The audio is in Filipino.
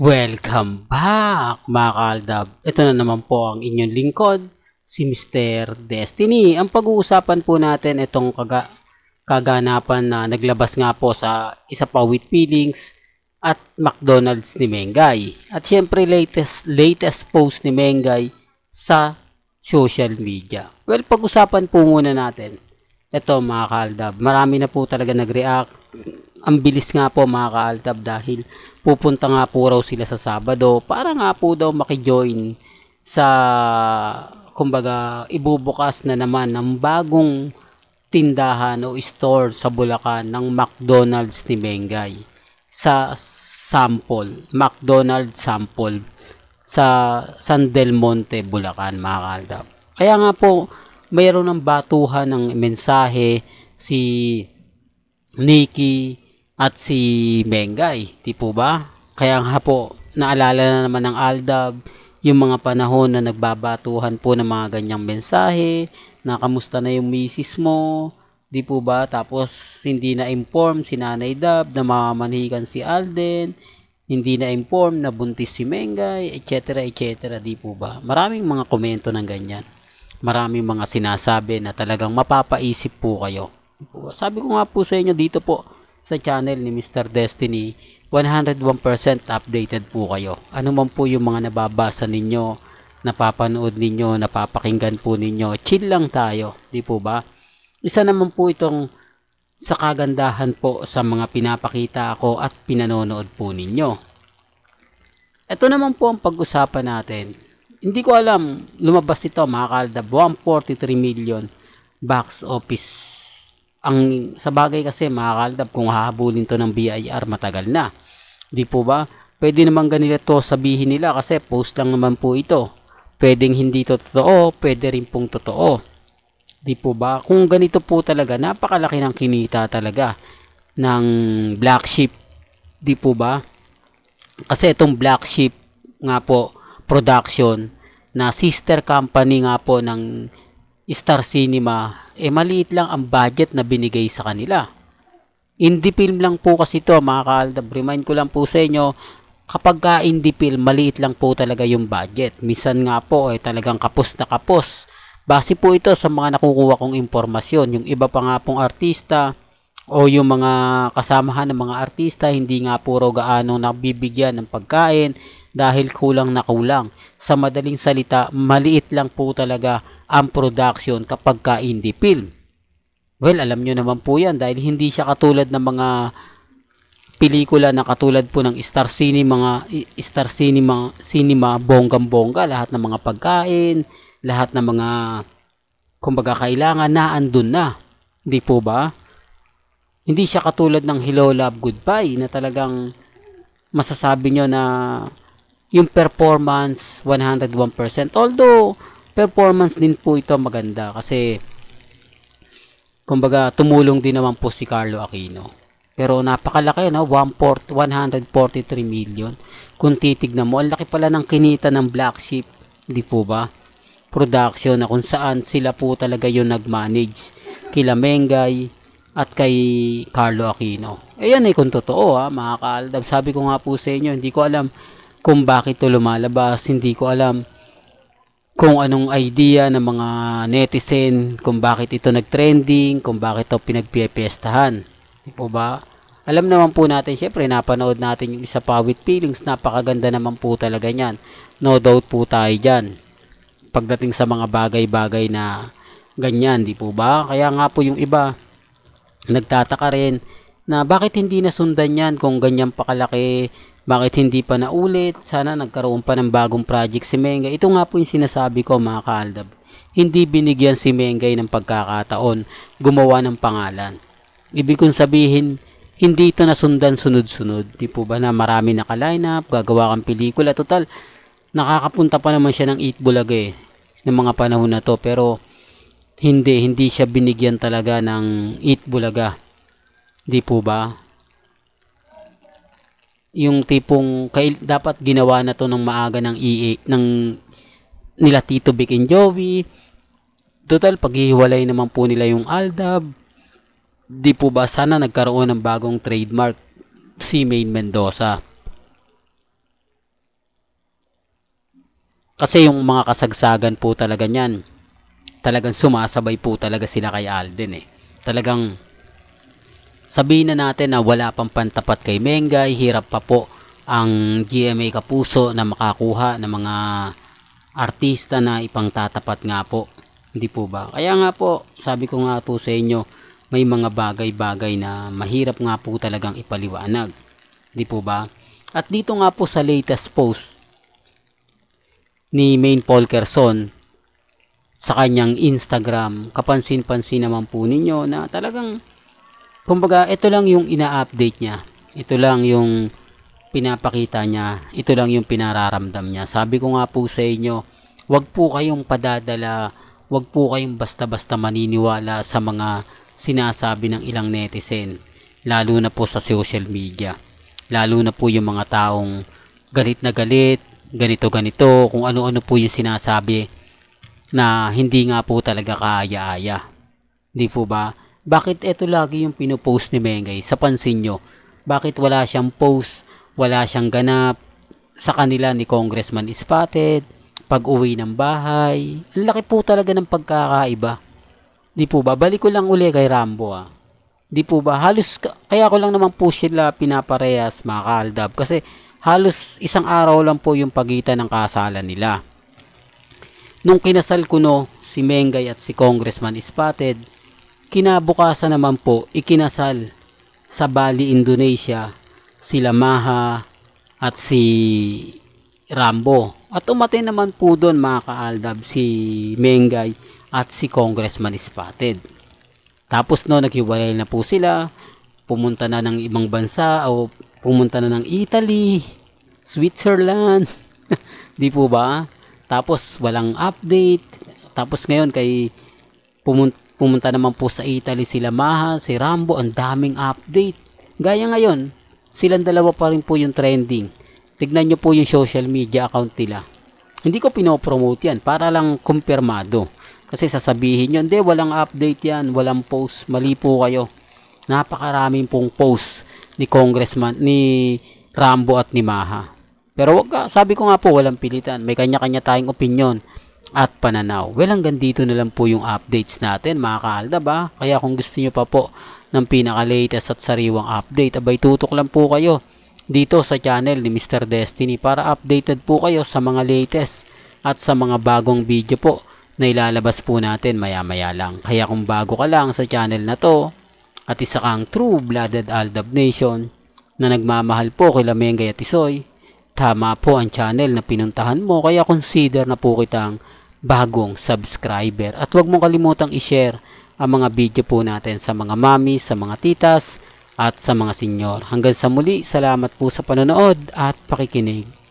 Welcome back mga kaaldab. Ito na naman po ang inyong lingkod, si Mr. Destiny. Ang pag-uusapan po natin itong kaganapan na naglabas nga po sa isa pa with feelings at McDonald's ni Mengay. At syempre latest post ni Mengay sa social media. Well, pag-usapan po muna natin. Ito mga kaaldab, marami na po talaga nag-react. Ang bilis nga po mga kaaldab dahil pupunta nga po raw sila sa Sabado para nga po daw makijoin sa kumbaga ibubukas na naman ng bagong tindahan o store sa Bulacan ng McDonald's ni Mengay sa McDonald's Sample sa San Del Monte, Bulacan mga kaaldab. Kaya nga po mayroon ng batuhan ng mensahe si Nikki at si Mengay, di po ba? Kaya nga po, naalala na naman ng Aldab yung mga panahon na nagbabatuhan po ng mga ganyang mensahe, na kamusta na yung misis mo, di po ba? Tapos hindi na inform si Nanay Dab na mamamanhikan si Alden, hindi na inform na buntis si Mengay, etc. etc. di po ba? Maraming mga komento ng ganyan. Maraming mga sinasabi na talagang mapapaisip po kayo. Sabi ko nga po sa inyo dito po sa channel ni Mr. Destiny, 101% updated po kayo. Ano man po yung mga nababasa ninyo, napapanood ninyo, napapakinggan po ninyo, chill lang tayo, di po ba? Isa naman po itong sa kagandahan po sa mga pinapakita ako at pinanonood po ninyo. Ito naman po ang pag-usapan natin. Hindi ko alam, lumabas ito mga kaaldab, 143 million box office. Ang sa bagay kasi mga kaaldab, kung hahabulin to ng BIR matagal na, di po ba? Pwede naman ganito sabihin nila kasi post lang naman po ito. Pwedeng hindi to totoo, pwede rin pong totoo, di po ba? Kung ganito po talaga, napakalaki ng kinita talaga ng Black Sheep, di po ba? Kasi itong Black Sheep nga po production na sister company nga po ng Star Cinema, maliit lang ang budget na binigay sa kanila. Indie film lang po kasi ito mga kaaldab. Remind ko lang po sa inyo, kapag ka indie film, maliit lang po talaga yung budget. Minsan nga po talagang kapos na kapos. Base po ito sa mga nakukuha kong impormasyon. Yung iba pa nga pong artista o yung mga kasamahan ng mga artista, hindi nga puro gaano nabibigyan ng pagkain dahil kulang na kulang. Sa madaling salita, maliit lang po talaga ang production kapag ka indie film. Well, alam nyo naman po yan dahil hindi siya katulad ng mga pelikula na katulad po ng Star Cinema, bonggang-bongga, lahat ng mga pagkain, lahat ng mga kumbaga kailangan na andun na. Hindi po ba? Hindi siya katulad ng Hello Love Goodbye na talagang masasabi nyo na yung performance 101%. Although performance din po ito maganda kasi kumbaga tumulong din naman po si Carlo Aquino. Pero napakalaki 143 million. Kung titignan mo, ang laki pala ng kinita ng Black Sheep, di po ba? Production na kung saan sila po talaga yung nag-manage kila Mengay at kay Carlo Aquino. Ayan kung totoo mga kaaldab. Sabi ko nga po sa inyo, hindi ko alam kung bakit ito lumalabas, hindi ko alam kung anong idea ng mga netizen, kung bakit ito nag-trending, kung bakit ito pinagpipiestahan. Di po ba? Alam naman po natin, syempre napanood natin yung isa pa with feelings, napakaganda naman po talaga niyan. No doubt po tayo dyan. Pagdating sa mga bagay-bagay na ganyan, di po ba? Kaya nga po yung iba, nagtataka rin na bakit hindi nasundan yan kung ganyan pa kalaki. Bakit hindi pa naulit? Sana nagkaroon pa ng bagong project si Mengay. Ito nga po yung sinasabi ko mga kaaldab. Hindi binigyan si Mengay ng pagkakataon gumawa ng pangalan. Ibig kong sabihin, hindi ito nasundan sunod-sunod. Di po ba na marami naka-line up, gagawa kang pelikula. Total, nakakapunta pa naman siya ng Eat Bulaga ng mga panahon na to. Pero hindi siya binigyan talaga ng Eat Bulaga. Di po ba? Yung tipong dapat ginawa na to ng maaga ng ng nila Tito Vic and Joey. Total paghihiwalay naman po nila yung Aldab. Di po ba sana nagkaroon ng bagong trademark si Maine Mendoza. Kasi yung mga kasagsagan po talaga niyan, talagang sumasabay po talaga sila kay Alden eh. Talagang sabihin na natin na wala pang pantapat kay Mengay, hirap pa po ang GMA Kapuso na makakuha ng mga artista na ipangtatapat nga po. Hindi po ba? Kaya nga po, sabi ko nga po sa inyo, may mga bagay-bagay na mahirap nga po talagang ipaliwanag. Hindi po ba? At dito nga po sa latest post ni Maine Polkerson sa kanyang Instagram, kapansin-pansin naman po ninyo na talagang, kumbaga, ito lang yung ina-update niya. Ito lang yung pinapakita niya. Ito lang yung pinararamdam niya. Sabi ko nga po sa inyo, wag po kayong padadala, wag po kayong basta-basta maniniwala sa mga sinasabi ng ilang netizen. Lalo na po sa social media. Lalo na po yung mga taong galit na galit, ganito-ganito, kung ano-ano po yung sinasabi na hindi nga po talaga kaaya-aya. Di po ba? Bakit ito lagi yung pinopost ni Mengay? Sa pansin nyo, bakit wala siyang post, wala siyang ganap sa kanila ni Congressman Spotted, pag uwi ng bahay? Ang laki po talaga ng pagkakaiba. Di po ba? Balik ko lang uli kay Rambo Di po ba? Halos, kaya ko lang naman po sila pinaparehas mga kaaldab. Kasi halos isang araw lang po yung pagitan ng kasalan nila. Nung kinasal ko si Mengay at si Congressman Spotted, kinabukasan naman po ikinasal sa Bali, Indonesia, sila Maha at si Rambo. At umatay naman po doon mga kaaldab si Mengay at si Congressman Spotted. Tapos naghiwalay na po sila, pumunta na ng ibang bansa o pumunta na ng Italy, Switzerland, di po ba? Tapos walang update. Tapos ngayon pumunta naman po sa Italy sila Maha, si Rambo, ang daming update. Gaya ngayon, silang dalawa pa rin po yung trending. Tignan nyo po yung social media account nila. Hindi ko pinopromote yan, para lang kumpirmado. Kasi sasabihin nyo, hindi, walang update yan, walang post, mali po kayo. Napakaraming pong post ni Congressman, ni Rambo at ni Maha. Pero sabi ko nga po, walang pilitan. May kanya-kanya tayong opinion at pananaw. Well, hanggang dito na lang po yung updates natin, mga kaaldab ba? Kaya kung gusto nyo pa po ng pinaka-latest at sariwang update, abay tutok lang po kayo dito sa channel ni Mr. Destiny para updated po kayo sa mga latest at sa mga bagong video po na ilalabas po natin maya-maya lang. Kaya kung bago ka lang sa channel na to at isa kang true-blooded Aldab Nation na nagmamahal po kila Mengay at Tisoy, tama po ang channel na pinuntahan mo, kaya consider na po kitang bagong subscriber. At huwag mong kalimutang i-share ang mga video po natin sa mga mami, sa mga titas, at sa mga senyor. Hanggang sa muli, salamat po sa panonood at pakikinig.